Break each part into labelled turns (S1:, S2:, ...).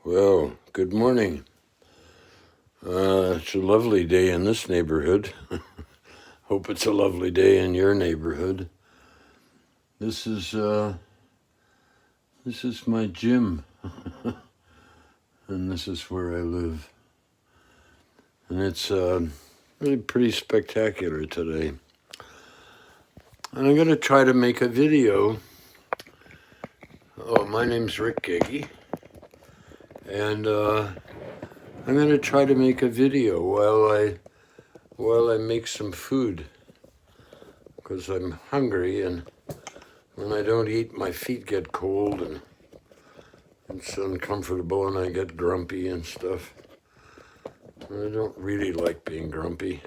S1: Well, good morning. It's a lovely day in this neighborhood. Hope it's a lovely day in your neighborhood. This is my gym, and this is where I live. And it's really pretty spectacular today. And I'm going to try to make a video. Oh, my name's Rick Gagey, and I'm going to try to make a video while I make some food, because I'm hungry, and when I don't eat, my feet get cold and it's uncomfortable, and I get grumpy and stuff. And I don't really like being grumpy.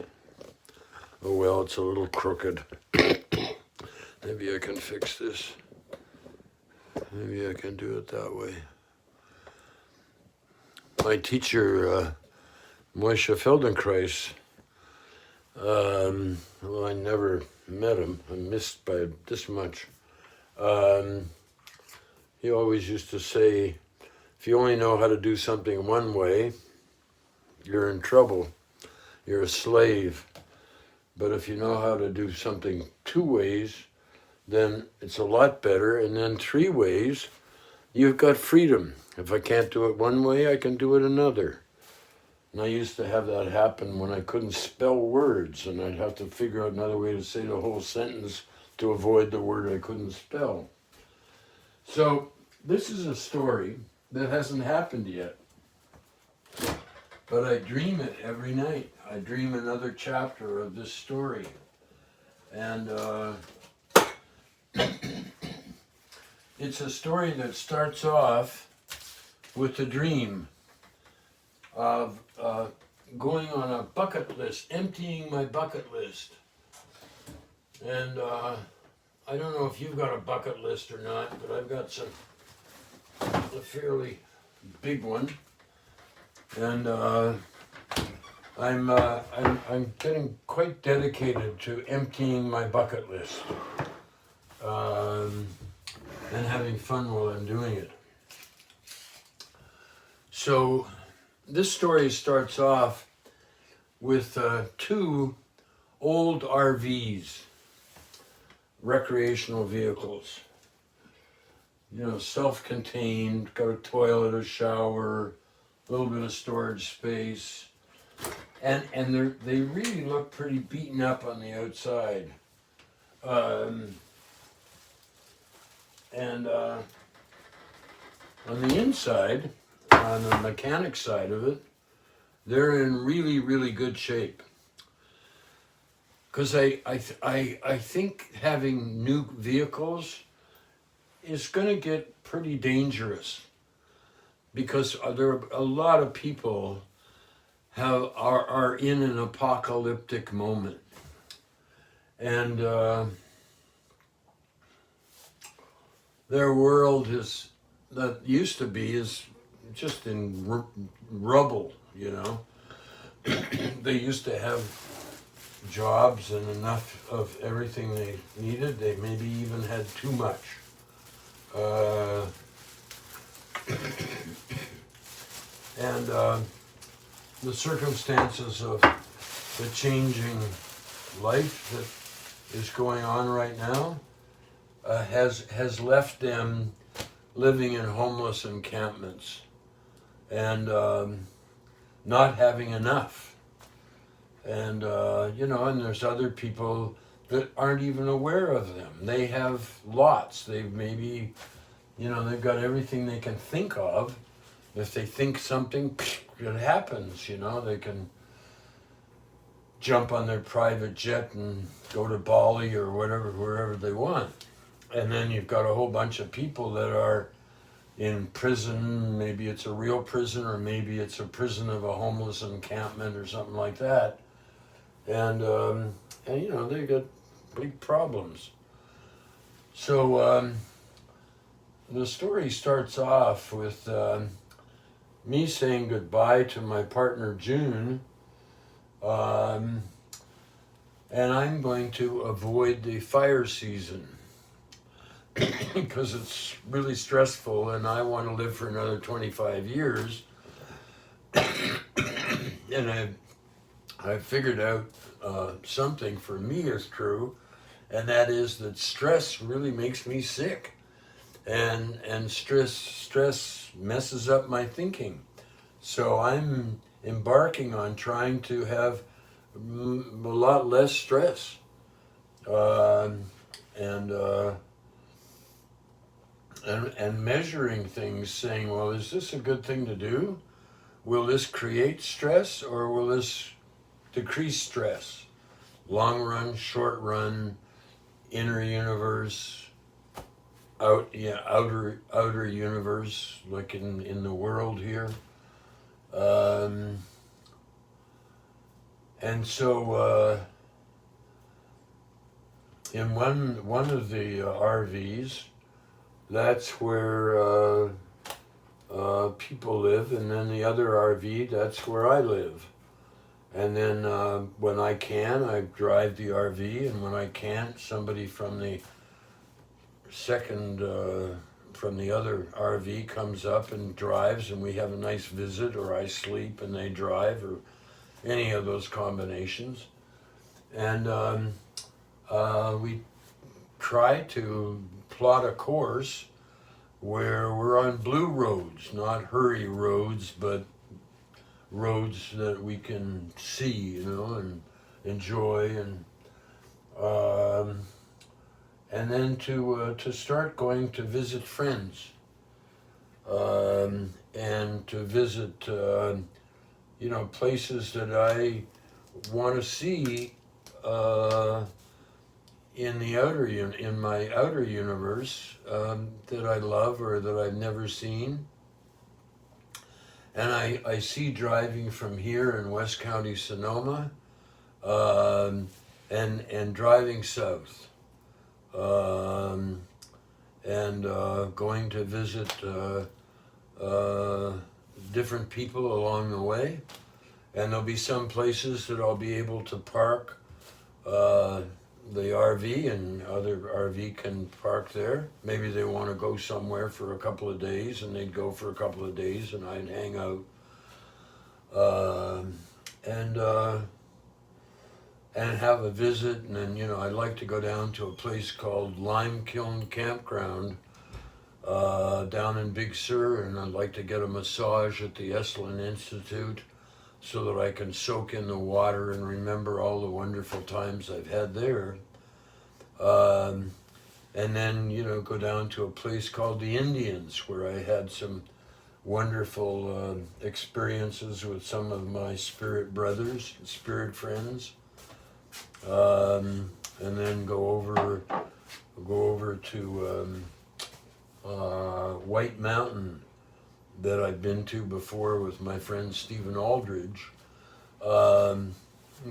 S1: Oh well, it's a little crooked. Maybe I can fix this. Maybe I can do it that way. My teacher, Moshe Feldenkrais, well, I never met him. I missed by this much. He always used to say, if you only know how to do something one way, you're in trouble. You're a slave. But if you know how to do something two ways, then it's a lot better. And then three ways, you've got freedom. If I can't do it one way, I can do it another. And I used to have that happen when I couldn't spell words, and I'd have to figure out another way to say the whole sentence to avoid the word I couldn't spell. So this is a story that hasn't happened yet, but I dream it every night. I dream another chapter of this story. And it's a story that starts off with the dream of going on a bucket list, emptying my bucket list. And I don't know if you've got a bucket list or not, but I've got a fairly big one. And I'm getting quite dedicated to emptying my bucket list and having fun while I'm doing it. So this story starts off with two old RVs, recreational vehicles. You know, self-contained, got a toilet, a shower, a little bit of storage space. And they really look pretty beaten up on the outside. And on the inside, on the mechanic side of it, they're in really, really good shape. Because I think having new vehicles is going to get pretty dangerous. Because there are a lot of people are in an apocalyptic moment. And their world that used to be is just in rubble, you know. They used to have jobs and enough of everything they needed. They maybe even had too much. And the circumstances of the changing life that is going on right now has left them living in homeless encampments and not having enough. And, you know, and there's other people that aren't even aware of them. They have lots. They've maybe, you know, they've got everything they can think of. If they think something, it happens, you know. They can jump on their private jet and go to Bali or whatever, wherever they want. And then you've got a whole bunch of people that are in prison. Maybe it's a real prison, or maybe it's a prison of a homeless encampment or something like that. And you know, they got big problems. So the story starts off with me saying goodbye to my partner June, and I'm going to avoid the fire season. because it's really stressful and I want to live for another 25 years. And I figured out something for me is true, and that is that stress really makes me sick, and stress messes up my thinking. So I'm embarking on trying to have a lot less stress, uh, and uh, and measuring things, saying, well, is this a good thing to do? Will this create stress or will this decrease stress? Long run, short run, inner universe, outer universe, like in the world here. Um, and so in one of the RVs, that's where people live, and then the other RV, that's where I live. And then when I can, I drive the RV, and when I can't, somebody from the from the other RV comes up and drives, and we have a nice visit, or I sleep and they drive, or any of those combinations. And we try to plot a course where we're on blue roads, not hurry roads, but roads that we can see, and enjoy, and then to start going to visit friends, and to visit places that I want to see in my outer universe, that I love or that I've never seen. And I see driving from here in West County, Sonoma, and driving south, and going to visit different people along the way. And there'll be some places that I'll be able to park the RV, and other RV can park there. Maybe they want to go somewhere for a couple of days, and they'd go for a couple of days, and I'd hang out. And have a visit, and then, I'd like to go down to a place called Lime Kiln Campground down in Big Sur, and I'd like to get a massage at the Esalen Institute so that I can soak in the water and remember all the wonderful times I've had there. And then, go down to a place called the Indians, where I had some wonderful experiences with some of my spirit brothers, spirit friends. And then go over to White Mountain, that I've been to before with my friend Stephen Aldridge, and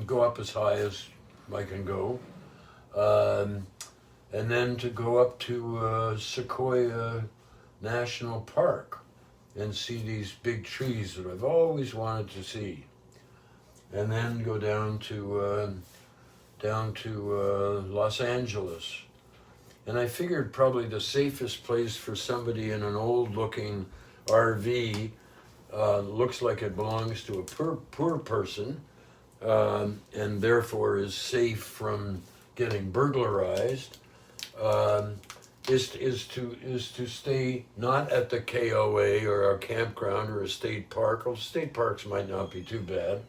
S1: go up as high as I can go, and then to go up to Sequoia National Park and see these big trees that I've always wanted to see, and then go down to Los Angeles. And I figured probably the safest place for somebody in an old-looking RV, looks like it belongs to a poor person, and therefore is safe from getting burglarized, is to stay not at the KOA or a campground or a state park. Well, state parks might not be too bad,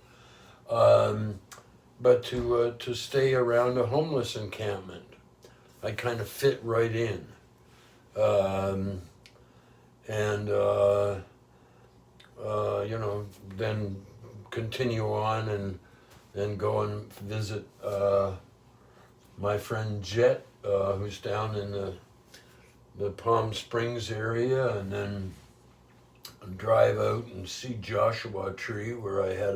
S1: but to stay around a homeless encampment. I kind of fit right in. Then continue on and go and visit my friend Jet, who's down in the Palm Springs area, and then drive out and see Joshua Tree, where I had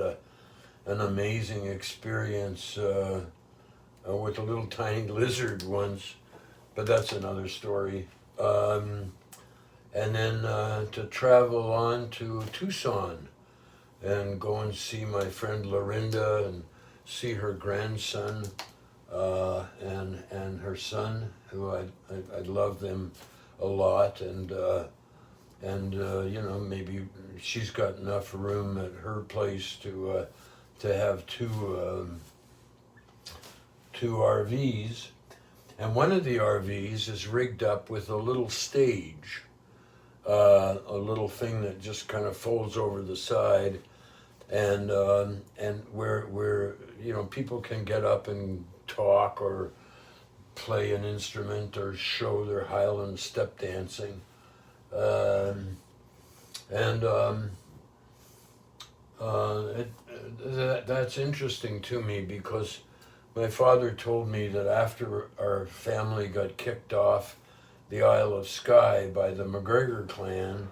S1: an amazing experience with a little tiny lizard once, but that's another story. And then to travel on to Tucson and go and see my friend Lorinda and see her grandson, and her son, who I love them a lot, and you know, maybe she's got enough room at her place to have two RVs, and one of the RVs is rigged up with a little stage, a little thing that just kind of folds over the side, and where you know, people can get up and talk or play an instrument or show their Highland step dancing. Um, and that's interesting to me, because my father told me that after our family got kicked off the Isle of Skye by the MacGregor clan,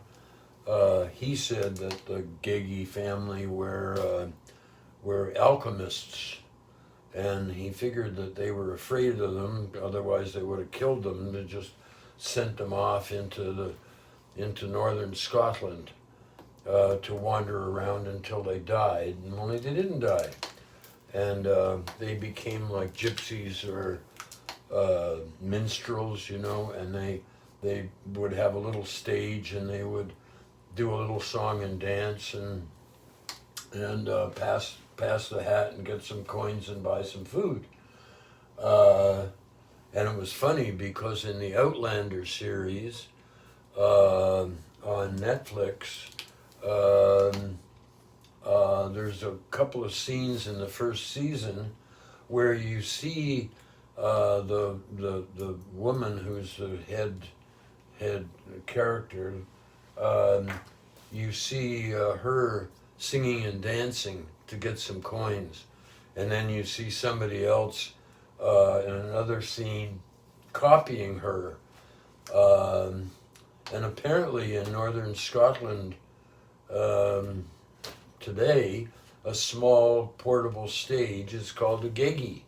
S1: he said that the Gagey family were alchemists, and he figured that they were afraid of them, otherwise they would have killed them. They just sent them off into northern Scotland to wander around until they died, and only they didn't die. And they became like gypsies or minstrels, you know, and they would have a little stage, and they would do a little song and dance, and pass the hat and get some coins and buy some food. And it was funny because in the Outlander series on Netflix, there's a couple of scenes in the first season where you see the woman who's the head character. You see her singing and dancing to get some coins, and then you see somebody else in another scene copying her. And apparently in northern Scotland today, a small portable stage is called a gagey.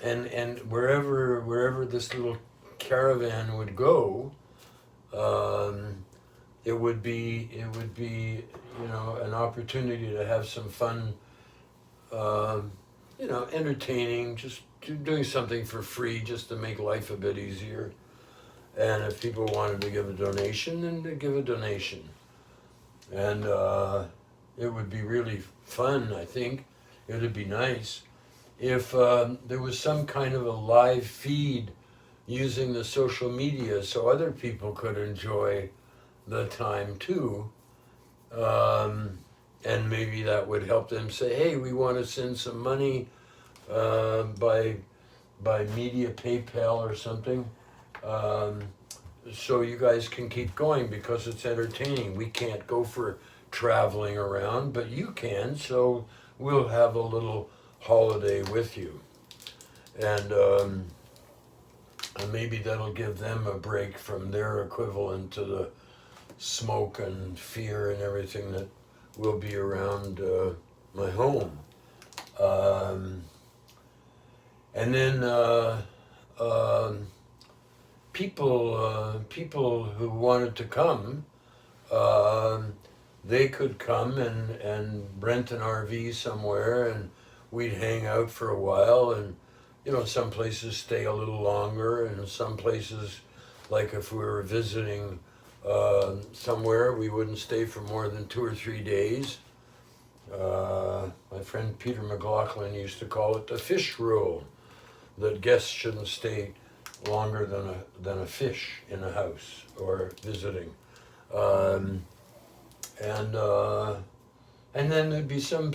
S1: And wherever this little caravan would go, it would be you know, an opportunity to have some fun, you know, entertaining, just doing something for free just to make life a bit easier. And if people wanted to give a donation, then to give a donation. And it would be really fun, I think. It would be nice if there was some kind of a live feed using the social media so other people could enjoy the time too. And maybe that would help them say, hey, we want to send some money by media, PayPal or something, so you guys can keep going because it's entertaining. We can't go for traveling around, but you can, so we'll have a little holiday with you. And maybe that'll give them a break from their equivalent to the smoke and fear and everything that will be around my home. And then people who wanted to come, they could come and rent an RV somewhere, and we'd hang out for a while. And you know, some places stay a little longer, and some places, like if we were visiting somewhere, we wouldn't stay for more than 2 or 3 days. My friend Peter McLaughlin used to call it the fish rule, that guests shouldn't stay longer than a fish in a house or visiting. And then there'd be some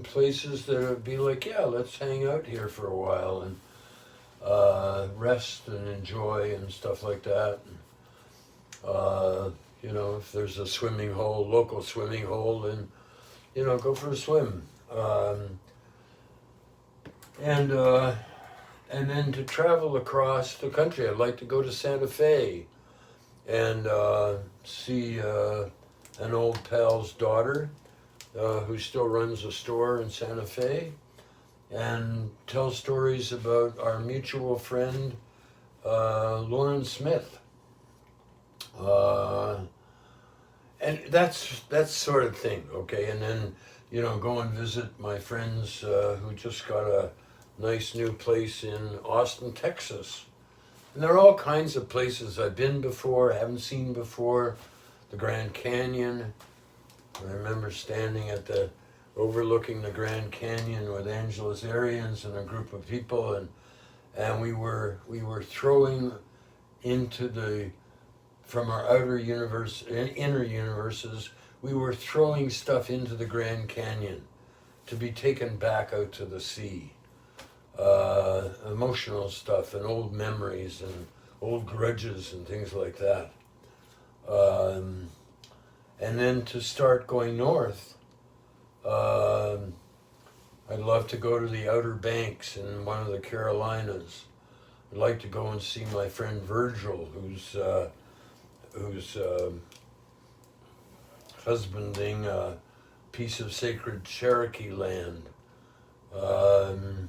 S1: places that would be like, yeah, let's hang out here for a while and rest and enjoy and stuff like that. You know, if there's a swimming hole, local swimming hole, then, you know, go for a swim. And then to travel across the country, I'd like to go to Santa Fe and see an old pal's daughter who still runs a store in Santa Fe, and tell stories about our mutual friend Lauren Smith. And that's sort of thing, okay? And then go and visit my friends who just got a nice new place in Austin, Texas. And there are all kinds of places I've been before, haven't seen before. The Grand Canyon. I remember standing at the overlooking the Grand Canyon with Angeles Arians and a group of people, and we were throwing into from our outer universe, inner universes, we were throwing stuff into the Grand Canyon to be taken back out to the sea. Emotional stuff and old memories and old grudges and things like that. And then to start going north, I'd love to go to the Outer Banks in one of the Carolinas. I'd like to go and see my friend Virgil, who's husbanding a piece of sacred Cherokee land. I'd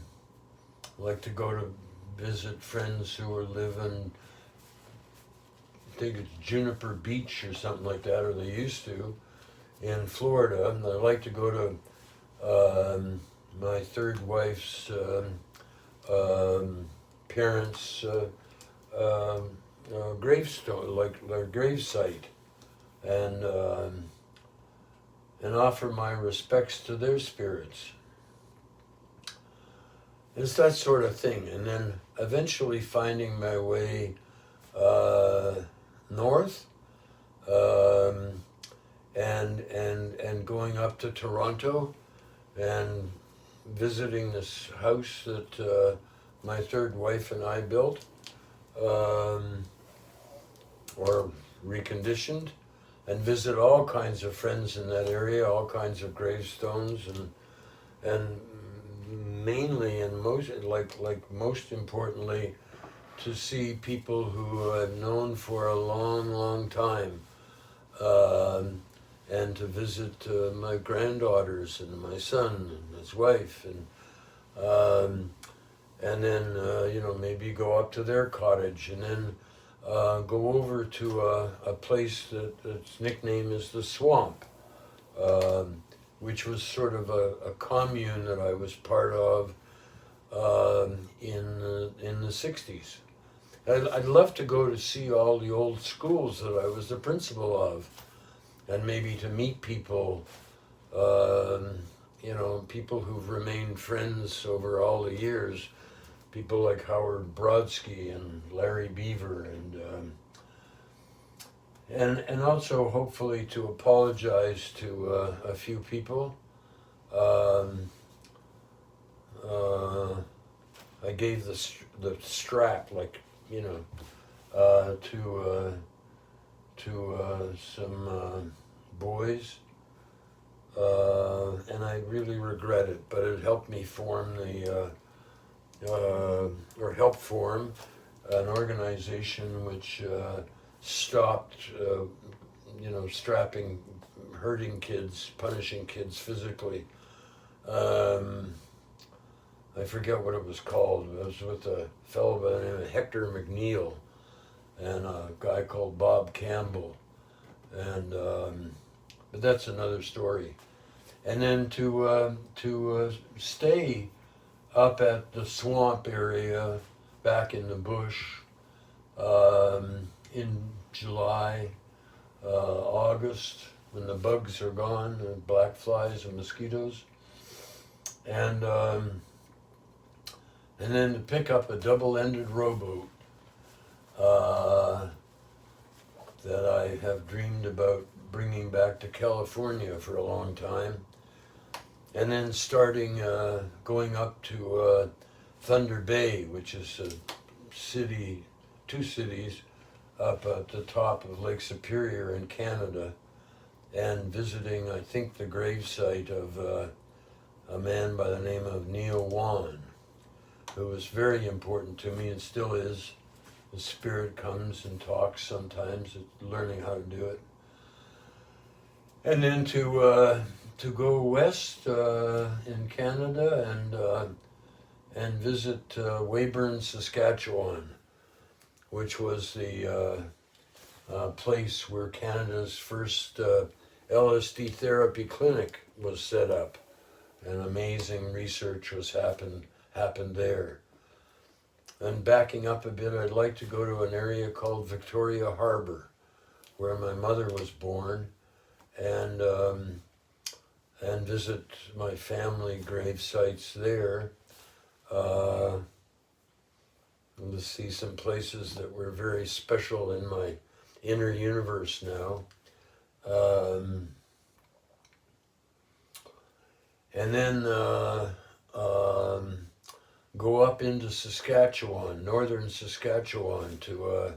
S1: like to go to visit friends who are living, I think it's Juniper Beach or something like that, or they used to, in Florida. And I'd like to go to my third wife's parents' gravestone, like their gravesite, and offer my respects to their spirits. It's that sort of thing, and then eventually finding my way north, and going up to Toronto, and visiting this house that my third wife and I built, or reconditioned, and visit all kinds of friends in that area, all kinds of gravestones, and mainly and most importantly, to see people who I've known for a long, long time, and to visit my granddaughters and my son and his wife, and then maybe go up to their cottage, and then go over to a place that its nickname is the Swamp, which was sort of a commune that I was part of in the 60s. I'd love to go to see all the old schools that I was the principal of, and maybe to meet people, people who've remained friends over all the years, people like Howard Brodsky and Larry Beaver, and also hopefully to apologize to a few people. I gave the strap, to some boys, and I really regret it, but it helped me form help form an organization which stopped, strapping, hurting kids, punishing kids physically. I forget what it was called. It was with a fellow by the name of Hector McNeil and a guy called Bob Campbell, and but that's another story. And then to stay up at the swamp area, back in the bush, in July, August, when the bugs are gone, the black flies and mosquitoes, and then to pick up a double-ended rowboat that I have dreamed about bringing back to California for a long time, and then starting going up to Thunder Bay, which is a city, two cities up at the top of Lake Superior in Canada, and visiting, I think, the gravesite of a man by the name of Neil Wan, who was very important to me and still is. The spirit comes and talks sometimes, learning how to do it. And then to go west in Canada and visit Weyburn, Saskatchewan, which was the place where Canada's first LSD therapy clinic was set up, and amazing research happened there. And backing up a bit, I'd like to go to an area called Victoria Harbor, where my mother was born, and visit my family grave sites there. And to see some places that were very special in my inner universe now. And then go up into Saskatchewan, northern Saskatchewan, to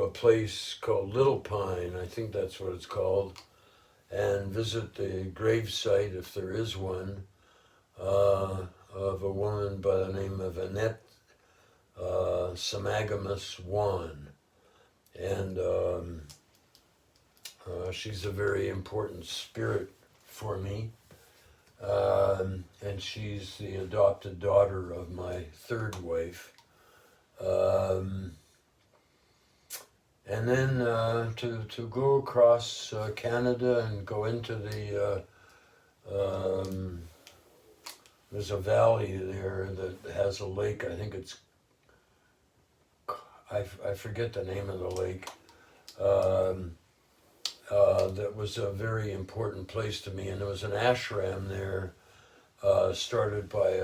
S1: a place called Little Pine, I think that's what it's called, and visit the grave site, if there is one, of a woman by the name of Annette Samagamus Wan. And she's a very important spirit for me. And she's the adopted daughter of my third wife. And then to go across Canada and go into the, there's a valley there that has a lake, I think it's, I forget the name of the lake. That was a very important place to me, and there was an ashram there started by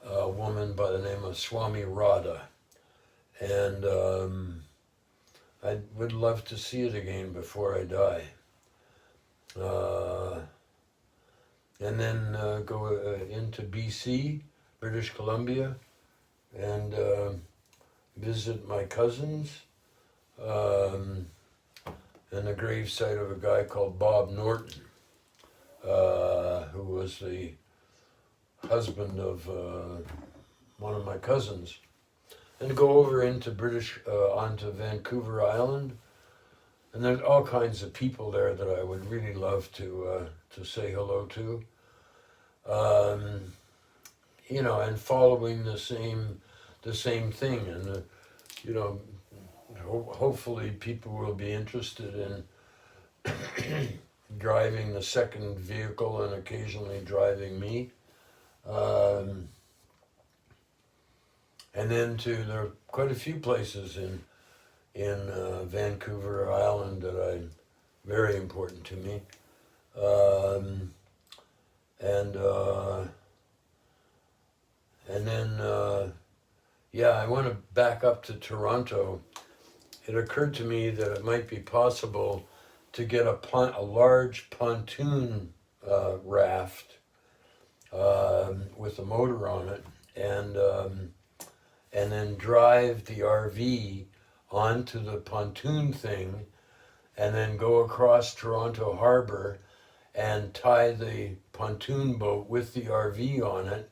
S1: a woman by the name of Swami Radha, and I would love to see it again before I die. And then go into BC, British Columbia, and visit my cousins, and the gravesite of a guy called Bob Norton, who was the husband of one of my cousins, and go over into onto Vancouver Island, and there's all kinds of people there that I would really love to say hello to, you know, and following the same thing, and hopefully people will be interested in driving the second vehicle and occasionally driving me. And then there are quite a few places in Vancouver Island that are very important to me. And then I want to back up to Toronto. It occurred to me that it might be possible to get a large pontoon raft with a motor on it, and then drive the RV onto the pontoon thing, and then go across Toronto Harbor and tie the pontoon boat with the RV on it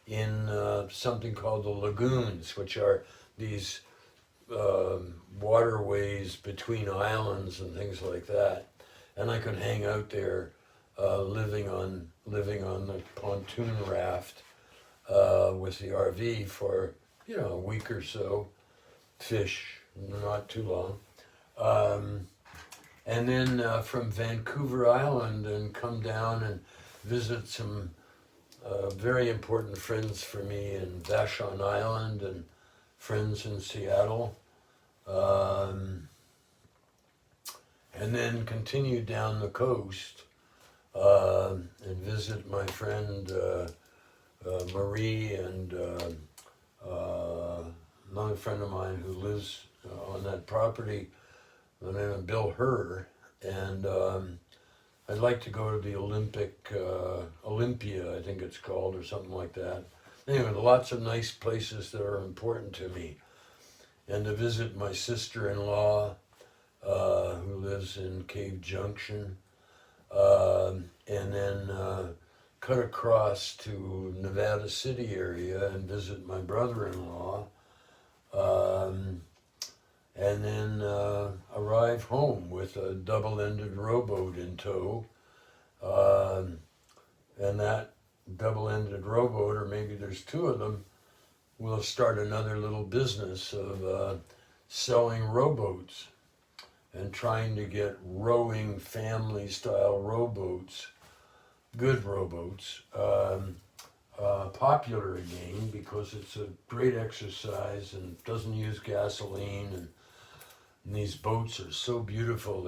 S1: in something called the lagoons, which are these waterways between islands and things like that. And I could hang out there living on the pontoon raft with the RV for a week or so, fish, not too long, and then from Vancouver Island and come down and visit some very important friends for me in Vashon Island and friends in Seattle, and then continue down the coast and visit my friend Marie and another friend of mine who lives on that property, the name of Bill Herr, and I'd like to go to the Olympia, I think it's called, or something like that. Anyway, lots of nice places that are important to me. And to visit my sister-in-law, who lives in Cave Junction, and then cut across to Nevada City area and visit my brother-in-law, and then arrive home with a double-ended rowboat in tow, and that double-ended rowboat, or maybe there's two of them, will start another little business of selling rowboats. and trying to get rowing family-style rowboats, good rowboats, popular again, because it's a great exercise and doesn't use gasoline, and these boats are so beautiful.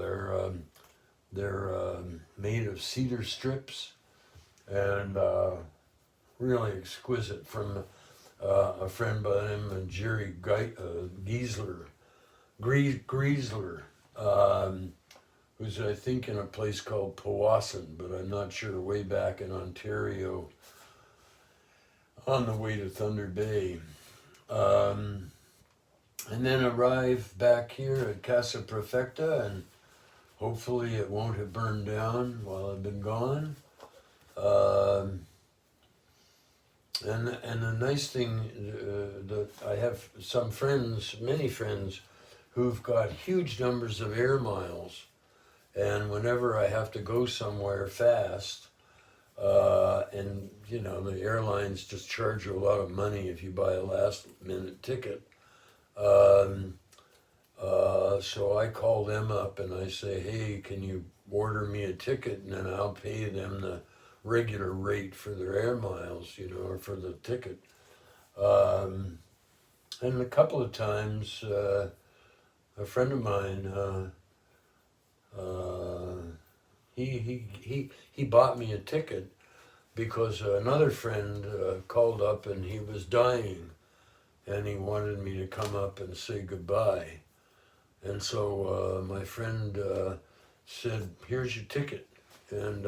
S1: They're made of cedar strips and really exquisite, from a friend by the name of Jerry Griesler, who's I think in a place called Powassan, but I'm not sure, way back in Ontario on the way to Thunder Bay. And then arrive back here at Casa Perfecta, and hopefully it won't have burned down while I've been gone. And the nice thing that I have some friends, many friends, who've got huge numbers of air miles, and whenever I have to go somewhere fast, and you know, the airlines just charge you a lot of money if you buy a last minute ticket. So I call them up and I say, hey, can you order me a ticket, and then I'll pay them the regular rate for their air miles, you know, or for the ticket. And a couple of times, a friend of mine, he bought me a ticket because another friend called up and he was dying, and he wanted me to come up and say goodbye. And so my friend said, here's your ticket. And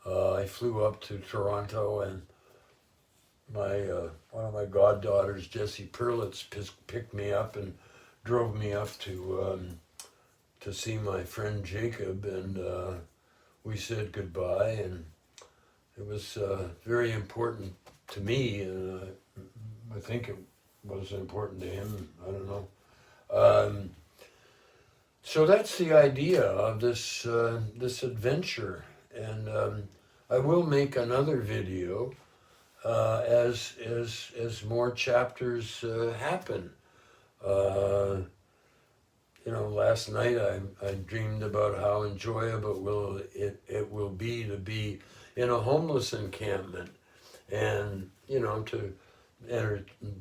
S1: I flew up to Toronto, and one of my goddaughters, Jessie Perlitz, picked me up and drove me up to see my friend Jacob, and we said goodbye, and it was very important to me, and I think it was important to him, I don't know. So that's the idea of this adventure, and I will make another video as more chapters happen. You know, last night I dreamed about how enjoyable it will be to be in a homeless encampment, and you know, to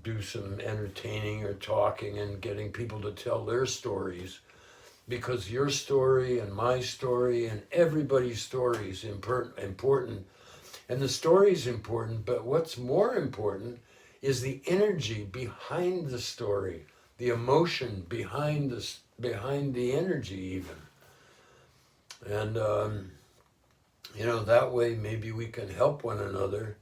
S1: do some entertaining or talking and getting people to tell their stories, because your story and my story and everybody's story is important, and the story is important, but what's more important is the energy behind the story, the emotion behind the energy even. And you know, that way maybe we can help one another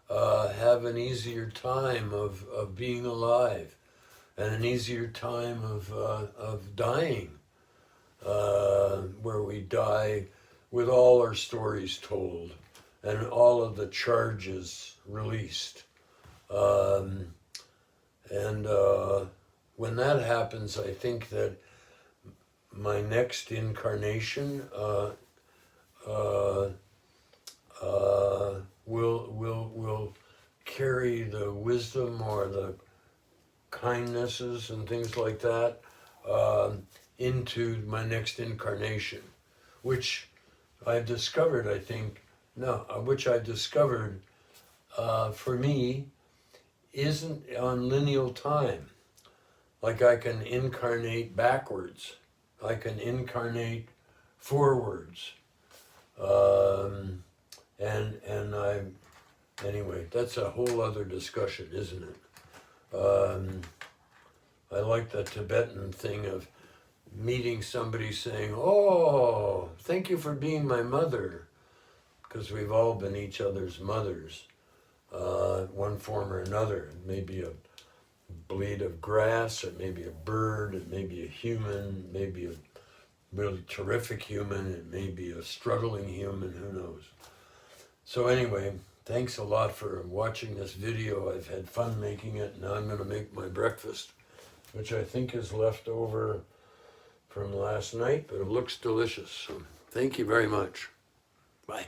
S1: have an easier time of being alive, and an easier time of dying, where we die with all our stories told and all of the charges released. And when that happens, I think that my next incarnation will carry the wisdom or the kindnesses and things like that into my next incarnation, which I've discovered, for me isn't on lineal time. Like, I can incarnate backwards, I can incarnate forwards, anyway, that's a whole other discussion, isn't it? I like the Tibetan thing of meeting somebody saying, oh, thank you for being my mother, because we've all been each other's mothers, one form or another. It may be a blade of grass, it may be a bird, it may be a human, it may be a really terrific human, it may be a struggling human, who knows. So anyway, thanks a lot for watching this video. I've had fun making it. Now I'm going to make my breakfast, which I think is left over from last night, but it looks delicious. So thank you very much. Bye.